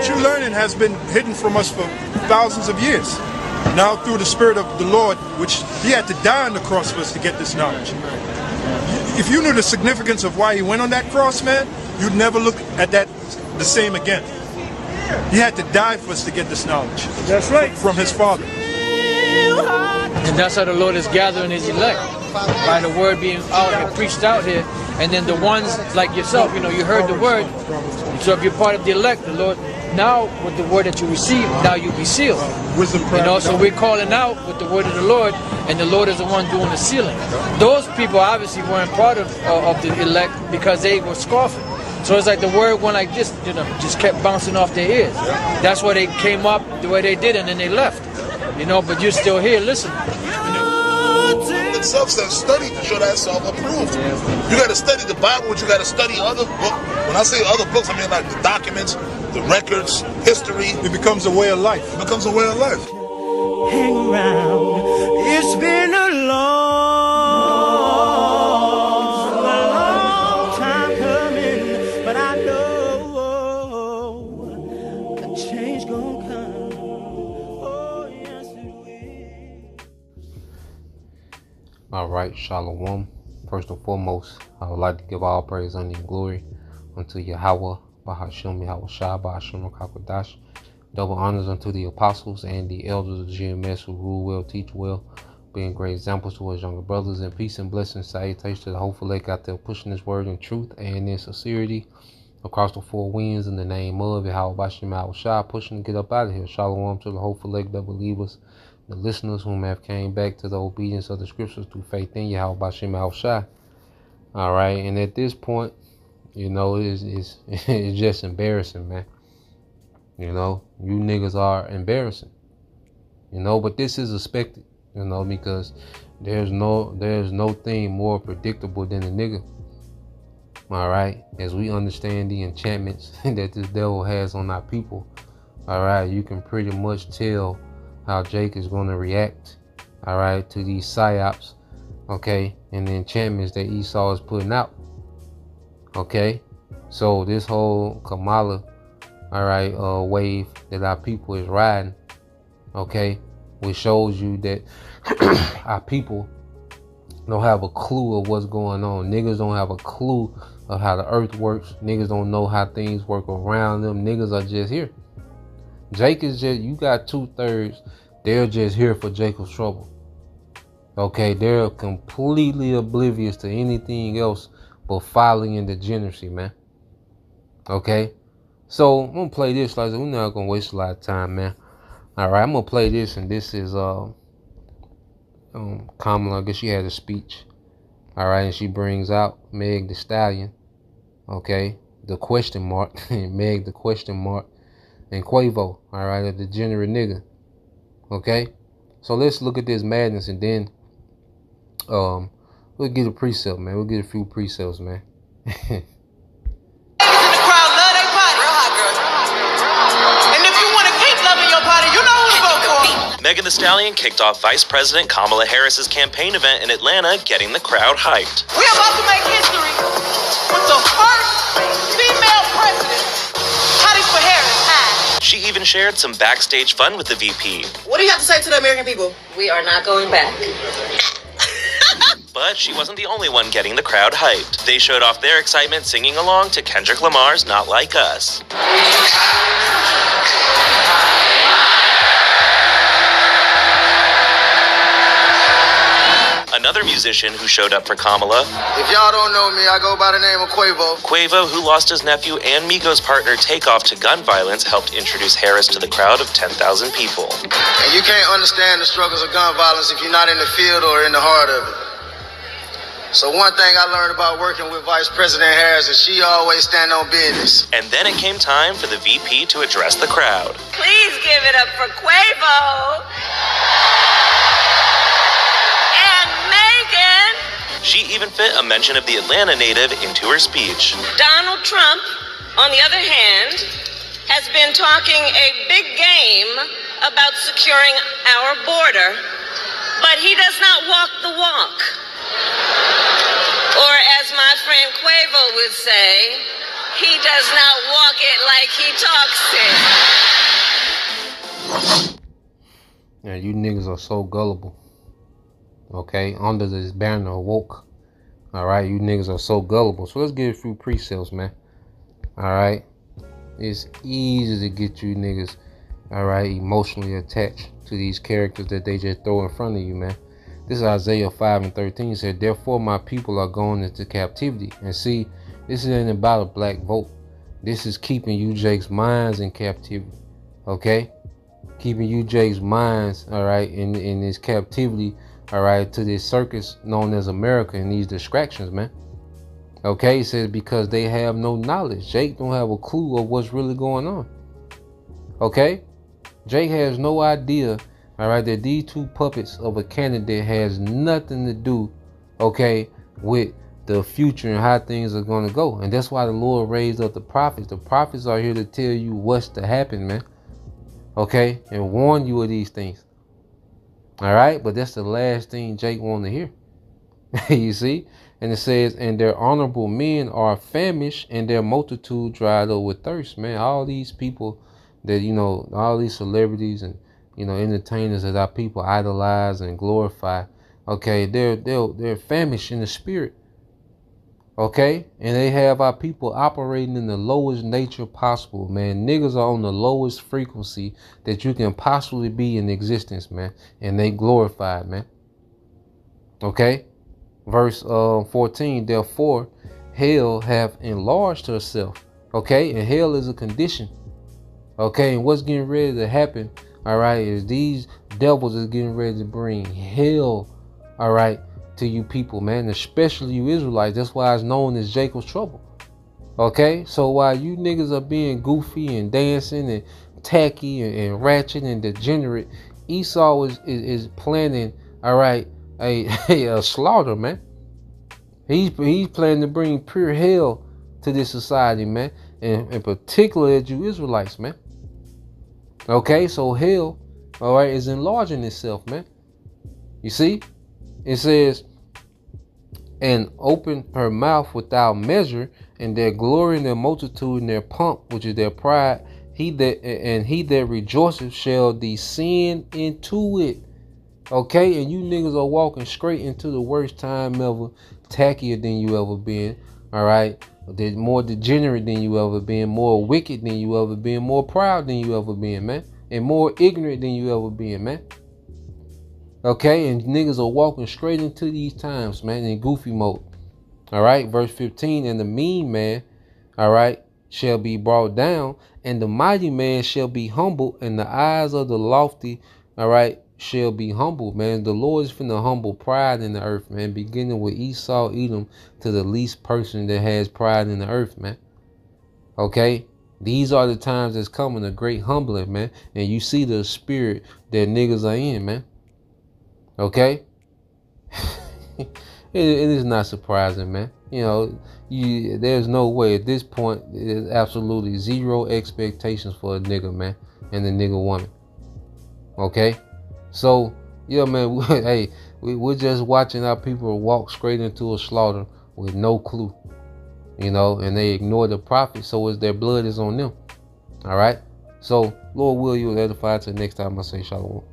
true learning has been hidden from us for thousands of years. Now through the Spirit of the Lord, which He had to die on the cross for us to get this knowledge. If you knew the significance of why He went on that cross, man, you'd never look at that the same again. He had to die for us to get this knowledge. That's right. From His Father. And that's how the Lord is gathering His elect, by the word being out and preached out here. And then the ones like yourself, you know, you heard the word. So if you're part of the elect, the Lord, now with the word that you receive, now you'll be sealed. Wisdom, you know, so we're calling out with the word of the Lord, and the Lord is the one doing the sealing. Those people obviously weren't part of the elect because they were scoffing. So it's like the word went like this, you know, just kept bouncing off their ears. That's why they came up the way they did, and then they left. You know, but you're still here listening. It's self-study to show that self-approved. You got to study the Bible, but you got to study other books. When I say other books, I mean like the documents, the records, history. It becomes a way of life. It becomes a way of life. Hang around. It's been a long time coming, but I know a change gonna come. Oh, yes it will. All right, Shalom. First and foremost, I would like to give all praise, honor, and glory unto Yahweh, Bahashem, Yahweh Shah, Bahashem, Kakwadash. Double honors unto the apostles and the elders of GMS who rule well, teach well, being great examples to us younger brothers. And peace and blessings, salutations to the hopeful lake out there pushing this word in truth and in sincerity across the four winds in the name of Yahweh, Bahashem, Yahweh Shah, pushing to get up out of here. Shalom to the hopeful lake, the believers, the listeners whom have came back to the obedience of the scriptures through faith in Yahweh, Bahashem, Yahweh Shah. All right, and at this point, you know, it's just embarrassing, man. You know, you niggas are embarrassing. You know, but this is expected, you know, because there's no thing more predictable than a nigga. All right, as we understand the enchantments that this devil has on our people, all right, you can pretty much tell how Jake is going to react, all right, to these psyops, okay, and the enchantments that Esau is putting out, okay. So this whole Kamala, all right, wave that our people is riding, okay, which shows you that our people don't have a clue of what's going on. Niggas don't have a clue of how the earth works. Niggas don't know how things work around them. Niggas are just here. Jake is just, you got 2/3, they're just here for Jacob's trouble. Okay, they're completely oblivious to anything else but folly and degeneracy, man. Okay, so I'm gonna play this. Like, we're not gonna waste a lot of time, man. All right, I'm gonna play this, and this is Kamala. I guess she had a speech. All right, and she brings out Meg the Stallion. Okay, the question mark, Meg the question mark, and Quavo. All right, a degenerate nigga. Okay, so let's look at this madness, and then we'll get a precept, man. We'll get a few precepts, man. Megan Thee Stallion kicked off Vice President Kamala Harris's campaign event in Atlanta, getting the crowd hyped. We're about to make history with the first female president. Hotties for Harris. She even shared some backstage fun with the VP. What do you have to say to the American people? We are not going back. But she wasn't the only one getting the crowd hyped. They showed off their excitement singing along to Kendrick Lamar's Not Like Us. Another musician who showed up for Kamala. If y'all don't know me, I go by the name of Quavo. Quavo, who lost his nephew and Migos partner Takeoff to gun violence, helped introduce Harris to the crowd of 10,000 people. And you can't understand the struggles of gun violence if you're not in the field or in the heart of it. So one thing I learned about working with Vice President Harris is she always stand on business. And then it came time for the VP to address the crowd. Please give it up for Quavo. She even fit a mention of the Atlanta native into her speech. Donald Trump, on the other hand, has been talking a big game about securing our border, but he does not walk the walk. Or as my friend Quavo would say, he does not walk it like he talks it. And you niggas are so gullible. Okay, under this banner of woke. Alright, you niggas are so gullible. So let's get a few precepts, man. Alright. It's easy to get you niggas, alright, emotionally attached to these characters that they just throw in front of you, man. This is Isaiah 5:13. It said, therefore my people are going into captivity. And see, this ain't about a black vote. This is keeping you Jake's minds in captivity. Okay? Keeping you Jake's minds, alright, in this captivity, alright, to this circus known as America and these distractions, man. Okay, it says because they have no knowledge. Jake don't have a clue of what's really going on. Okay? Jake has no idea, alright, that these two puppets of a candidate has nothing to do, okay, with the future and how things are going to go. And that's why the Lord raised up the prophets. The prophets are here to tell you what's to happen, man. Okay? And warn you of these things. Alright? But that's the last thing Jake wanted to hear. You see? And it says, and their honorable men are famished and their multitude dried up with thirst, man. All these people that, you know, all these celebrities and, you know, entertainers that our people idolize and glorify, okay, they're famished in the spirit. Okay? And they have our people operating in the lowest nature possible, man. Niggas are on the lowest frequency that you can possibly be in existence, man. And they glorified, man. Okay? Verse 14, therefore hell have enlarged herself. Okay, and hell is a condition. Okay, and what's getting ready to happen, all right, is these devils is getting ready to bring hell, all right, to you people, man, especially you Israelites. That's why it's known as Jacob's trouble. Okay, so while you niggas are being goofy and dancing and tacky and ratchet and degenerate, Esau is planning, all right, a slaughter, man. He's planning to bring pure hell to this society, man, and in particular at you Israelites, man. Okay, so hell, all right, is enlarging itself, man. You see, it says, and open her mouth without measure, and their glory and their multitude and their pomp, which is their pride, he that rejoiceth shall descend into it. Okay, and you niggas are walking straight into the worst time ever, tackier than you ever been, all right? They're more degenerate than you ever been, more wicked than you ever been, more proud than you ever been, man, and more ignorant than you ever been, man. Okay, and niggas are walking straight into these times, man, in goofy mode. All right, verse 15, and the mean man, all right, shall be brought down, and the mighty man shall be humbled, and the eyes of the lofty, all right, shall be humbled, man. The Lord is finna humble pride in the earth, man, beginning with Esau, Edom, to the least person that has pride in the earth, man. Okay, these are the times that's coming, a great humbling, man, and you see the spirit that niggas are in, man. Okay. it is not surprising, man. You know, there's no way at this point. There's absolutely zero expectations for a nigga, man, and a nigga woman. Okay, so yeah, man. Hey, we're just watching our people walk straight into a slaughter with no clue, you know, and they ignore the prophet, so their blood is on them. All right. So Lord will you edify till next time I say shalom.